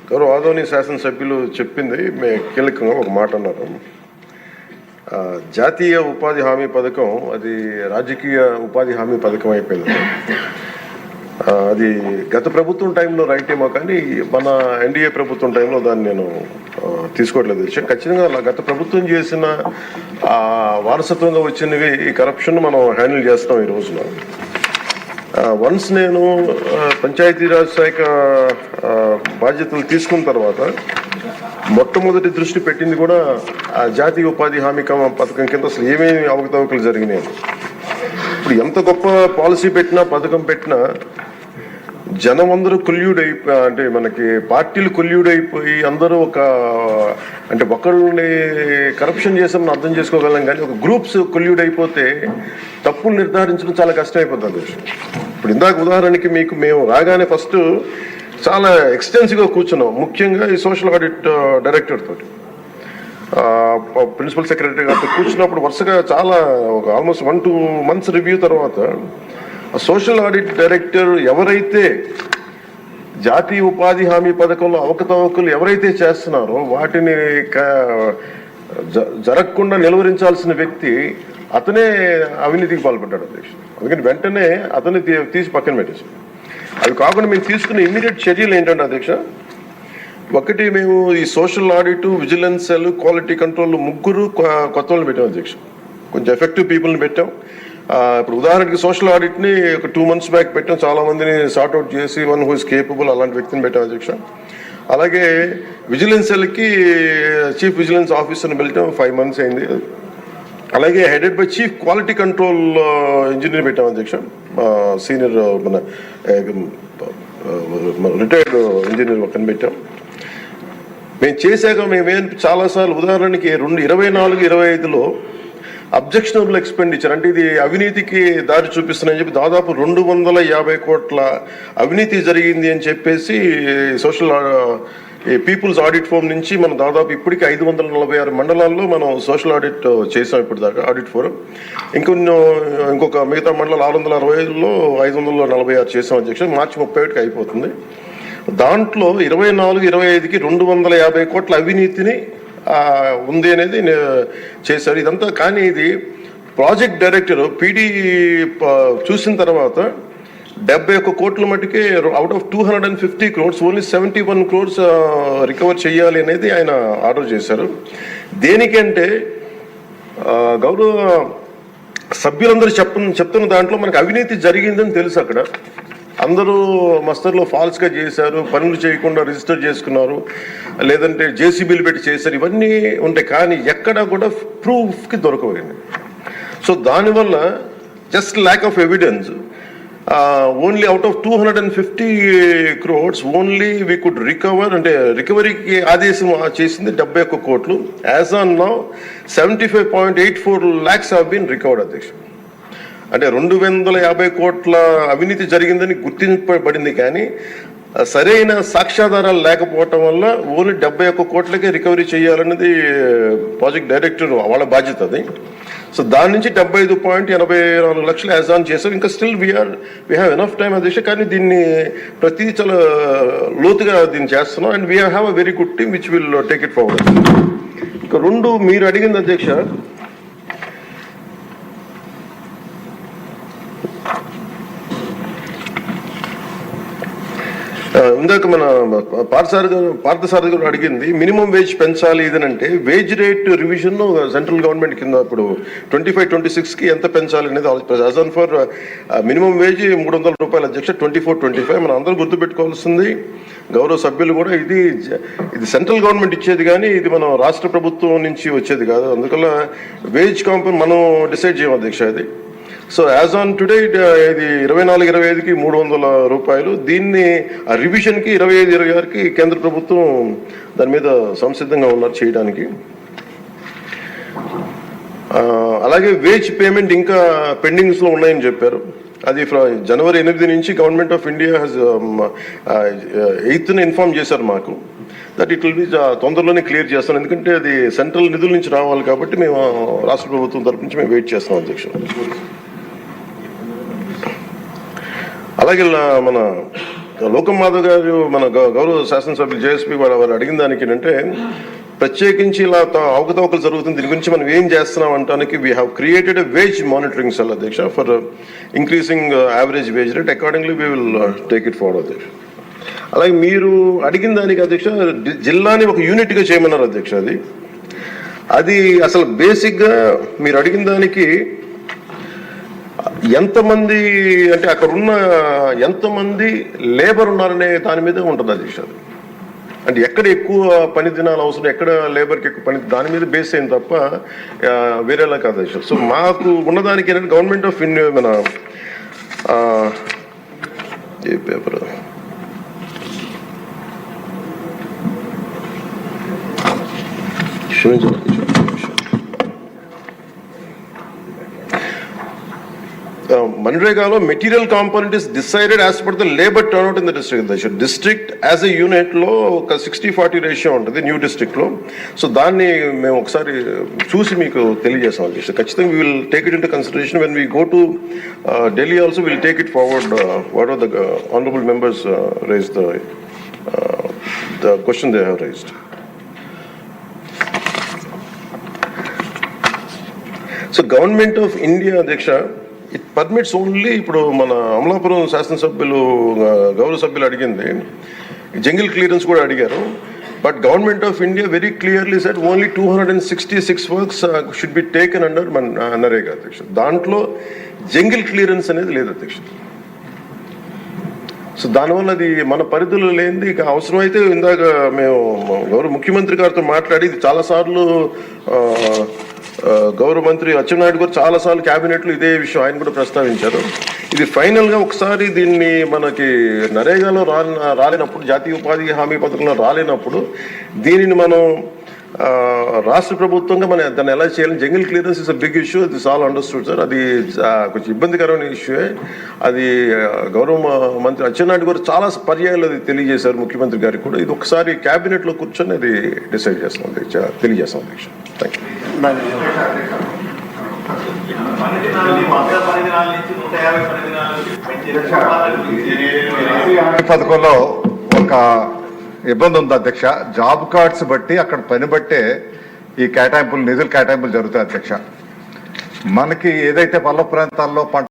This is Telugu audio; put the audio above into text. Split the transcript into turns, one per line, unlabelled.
గౌరవ ఆదోని శాసనసభ్యులు చెప్పింది కీలకంగా ఒక మాట అన్నారు. జాతీయ ఉపాధి హామీ పథకం అది రాజకీయ ఉపాధి హామీ పథకం అయిపోయింది. అది గత ప్రభుత్వం టైంలో రైట్ ఏమో, కానీ మన ఎన్డీఏ ప్రభుత్వం టైంలో దాన్ని నేను తీసుకోవట్లేదు విషయం. ఖచ్చితంగా గత ప్రభుత్వం చేసిన వారసత్వంగా వచ్చినవి ఈ కరప్షన్ మనం హ్యాండిల్ చేస్తున్నాం ఈ రోజున. వన్స్ నేను పంచాయతీరాజ్ శాఖ బాధ్యతలు తీసుకున్న తర్వాత మొట్టమొదటి దృష్టి పెట్టింది కూడా ఆ జాతీయ ఉపాధి హామీ పథకం కింద అసలు ఏమేమి అవకతవకలు జరిగినాయి. ఇప్పుడు ఎంత గొప్ప పాలసీ పెట్టినా పథకం పెట్టినా జనం అందరూ అంటే మనకి పార్టీలు కొల్యూడైపోయి అందరూ అంటే ఒకళ్ళని కరప్షన్ చేసామని అర్థం చేసుకోగలం, కానీ ఒక గ్రూప్స్ కొల్యూడైపోతే తప్పులు నిర్ధారించడం చాలా కష్టమైపోతుంది. ఇప్పుడు ఇందాక ఉదాహరణకి మేము రాగానే ఫస్ట్ చాలా ఎక్స్టెన్సివ్గా కూర్చున్నాం, ముఖ్యంగా ఈ సోషల్ ఆడిట్ డైరెక్టర్ తోటి, ప్రిన్సిపల్ సెక్రటరీ గారితో కూర్చున్నప్పుడు వరుసగా చాలా ఆల్మోస్ట్ 1-2 months రివ్యూ తర్వాత సోషల్ ఆడిట్ డైరెక్టర్ ఎవరైతే జాతీయ ఉపాధి హామీ పథకంలో అవకతవకలు ఎవరైతే చేస్తున్నారో వాటిని జరగకుండా నిలువరించాల్సిన వ్యక్తి అతనే అవినీతికి పాల్పడ్డాడు అధ్యక్షుడు. అందుకని వెంటనే అతన్ని తీసి పక్కన పెట్టేసి, అవి కాకుండా మేము తీసుకున్న ఇమ్మీడియట్ చర్యలు ఏంటంటే అధ్యక్ష, ఒకటి మేము ఈ social audit, vigilance cell, quality control 3 కొత్త వాళ్ళని పెట్టాం అధ్యక్ష. కొంచెం ఎఫెక్టివ్ పీపుల్ని పెట్టాం. ఇప్పుడు ఉదాహరణకి సోషల్ ఆడిట్ని ఒక 2 months బ్యాక్ పెట్టాం, చాలా మందిని సార్ట్అవుట్ చేసి వన్ హూ ఇస్ కేపబుల్ అలాంటి వ్యక్తిని పెట్టాం అధ్యక్ష. అలాగే విజిలెన్స్ సెల్కి చీఫ్ విజిలెన్స్ ఆఫీసర్ని పెట్టాం, 5 months అయింది. అలాగే headed by chief quality control engineer పెట్టాం అధ్యక్ష, సీనియర్ మన రిటైర్డ్ ఇంజనీర్ ఒకరిని పెట్టాం. మేము చేశాక మేమేం చాలాసార్లు ఉదాహరణకి 2024-25లో అబ్జెక్షనబుల్ ఎక్స్పెండిచర్ అంటే ఇది అవినీతికి దారి చూపిస్తున్నాయని చెప్పి దాదాపు 250 కోట్ల అవినీతి జరిగింది అని చెప్పేసి సోషల్ పీపుల్స్ ఆడిట్ ఫోరం నుంచి మనం దాదాపు ఇప్పటికీ 546 మండలాల్లో మనం సోషల్ ఆడిట్ చేసాం ఇప్పుడు దాకా ఆడిట్ ఫోరం. ఇంకొక మిగతా మండలాలు 665లో 546 చేసాం అధ్యక్ష. మార్చి 31కి అయిపోతుంది. దాంట్లో 24-25కి 250 కోట్ల అవినీతిని ఉంది అనేది చేశారు ఇదంతా. కానీ ఇది ప్రాజెక్ట్ డైరెక్టర్ పీడీ చూసిన తర్వాత 71 కోట్ల మటుకే out of 250 crores only 71 crores recover చేయాలి అనేది ఆయన ఆర్డర్ చేశారు. దేనికంటే గౌరవ సభ్యులందరూ చెప్తున్న దాంట్లో మనకు అవినీతి జరిగిందని తెలుసు. అక్కడ అందరూ మస్తర్లో ఫాల్స్గా చేశారు, పనులు చేయకుండా రిజిస్టర్ చేసుకున్నారు, లేదంటే జేసీబీలు పెట్టి చేశారు, ఇవన్నీ ఉంటాయి. కానీ ఎక్కడా కూడా ప్రూఫ్కి దొరకవండి. సో దానివల్ల just lack of evidence only out of 250 crores only we could recover. అంటే రికవరీకి ఆదేశం చేసింది 71 కోట్లు. As on now 75.84 lakhs have been recovered అధ్యక్ష. అంటే 250 కోట్ల అవినీతి జరిగిందని గుర్తింపబడింది, కానీ సరైన సాక్ష్యాధారాలు లేకపోవటం వల్ల ఓన్లీ 71 కోట్లకే రికవరీ చేయాలన్నది ప్రాజెక్ట్ డైరెక్టర్ వాళ్ళ బాధ్యత అది. సో దాని నుంచి 75.84 లక్షలు యాజ్ ఆన్ చేశారు. ఇంకా still we have enough time అధ్యక్ష. కానీ దీన్ని ప్రతి చాలా లోతుగా దీన్ని చేస్తున్నాం and we have a very good team which will take it forward. ఇంకా 2 మీరు అడిగింది అధ్యక్ష, ఇందాక మన పార్థసారథి గారు అడిగింది మినిమం వేజ్ పెంచాలి ఇదనంటే wage rate revision central government కింద ఇప్పుడు 25-26కి ఎంత పెంచాలి అనేది యాజ్ ఫర్ మినిమం వేజ్ 300 రూపాయలు అధ్యక్ష. 24-25 మనం అందరూ గుర్తుపెట్టుకోవాల్సింది, గౌరవ సభ్యులు కూడా, ఇది సెంట్రల్ గవర్నమెంట్ ఇచ్చేది కానీ ఇది మనం రాష్ట్ర ప్రభుత్వం నుంచి వచ్చేది కాదు. అందువల్ల వేజ్ కాంపౌండ్ మనం డిసైడ్ చేయం అధ్యక్ష అది. సో యాజ్ ఆన్ టుడే ఇది 24-25కి 300 రూపాయలు. దీన్ని ఆ రివిజన్కి 25-26కి కేంద్ర ప్రభుత్వం దాని మీద సంసిద్ధంగా ఉన్నారు చేయడానికి. అలాగే వేజ్ పేమెంట్ ఇంకా పెండింగ్స్లో ఉన్నాయని చెప్పారు. అది జనవరి 8 నుంచి government of India has 8th inform చేశారు మాకు దట్ ఇట్ విల్ బి తొందరలోనే క్లియర్ చేస్తాం. ఎందుకంటే అది సెంట్రల్ నిధుల నుంచి రావాలి కాబట్టి మేము రాష్ట్ర ప్రభుత్వం తరపు నుంచి మేము వెయిట్ చేస్తాం అధ్యక్షుడు. అలాగే మన లోకం మాధవ్ గారు మన గౌరవ శాసనసభ్యులు జేఎస్పీ వాళ్ళు అడిగిన దానికి ఏంటంటే ప్రత్యేకించి ఇలా అవకతవకలు జరుగుతుంది, దీని గురించి మనం ఏం చేస్తున్నాం అంటానికి we have created a wage monitoring cell అధ్యక్ష for increasing average wage rate. Accordingly we will take it forward అధ్యక్ష. అలాగే మీరు అడిగిన దానికి అధ్యక్ష జిల్లాని ఒక యూనిట్గా చేయమన్నారు అధ్యక్ష. అది అసలు బేసిక్గా మీరు అడిగిన దానికి ఎంతమంది అంటే అక్కడ ఉన్న ఎంతమంది లేబర్ ఉన్నారనే దాని మీద ఉంటుంది అధ్యక్ష. అంటే ఎక్కడ ఎక్కువ పని దినాలు అవసరం, ఎక్కడ లేబర్కి ఎక్కువ పని, దాని మీద బేస్ అయింది తప్ప వేరేలా కాదు అధ్యక్ష. సో మాకు ఉన్నదానికి ఏంటంటే గవర్నమెంట్ ఆఫ్ ఇండియా మన ఏ పేపర్ మన్రేగాలో material component is decided as per the labour turnout in the district. District as a యూనిట్లో ఒక 60-40 రేషియో ఉంటుంది న్యూ డిస్ట్రిక్ట్లో. సో దాన్ని మేము ఒకసారి చూసి మీకు తెలియజేస్తాం అధ్యక్ష. ఖచ్చితంగా we will take it into consideration when we go to Delhi also will take it forward what are the honourable members raise the question they have raised. So government of India అధ్యక్ష ఇట్ పర్మిట్స్ ఓన్లీ, ఇప్పుడు మన అమలాపురం శాసనసభ్యులు గౌరవ సభ్యులు అడిగింది జంగిల్ క్లియరెన్స్ కూడా అడిగారు. But government of India very clearly said only 266 works should be taken under NREGA అధ్యక్ష. దాంట్లో జంగిల్ క్లియరెన్స్ అనేది లేదు అధ్యక్ష. సో దానివల్ల అది మన పరిధిలో లేనిది. ఇక అవసరమైతే ఇందాక మేము గౌరవ ముఖ్యమంత్రి గారితో మాట్లాడి ఇది చాలాసార్లు గౌరవ మంత్రి అచ్చెన్నాయుడు గారు చాలాసార్లు క్యాబినెట్లో ఇదే విషయం ఆయన కూడా ప్రస్తావించారు. ఇది ఫైనల్గా ఒకసారి దీన్ని మనకి నరేగాలో రాలేనప్పుడు, జాతీయ ఉపాధి హామీ పథకంలో రాలేనప్పుడు దీనిని మనం రాష్ట్ర ప్రభుత్వంగా మనం దాన్ని ఎలా చేయాలి. Jungle clearance is a big issue, this all understood sir. అది కొంచెం ఇబ్బందికరమైన ఇష్యూయే. అది గౌరవ మంత్రి అచ్చెన్నాయుడు గారు చాలా పర్యాయాలు అది తెలియజేశారు ముఖ్యమంత్రి గారికి కూడా. ఇది ఒకసారి క్యాబినెట్లో కూర్చొని అది డిసైడ్ చేస్తాం అధ్యక్ష, తెలియజేస్తాం అధ్యక్ష. Thank
you. పథకంలో ఒక ఇబ్బంది ఉంది అధ్యక్ష. జాబ్ కార్డ్స్ బట్టి అక్కడ పని బట్టే ఈ కేటాయింపులు, నిధుల కేటాయింపులు జరుగుతాయి అధ్యక్ష. మనకి ఏదైతే పల్ల ప్రాంతాల్లో పంట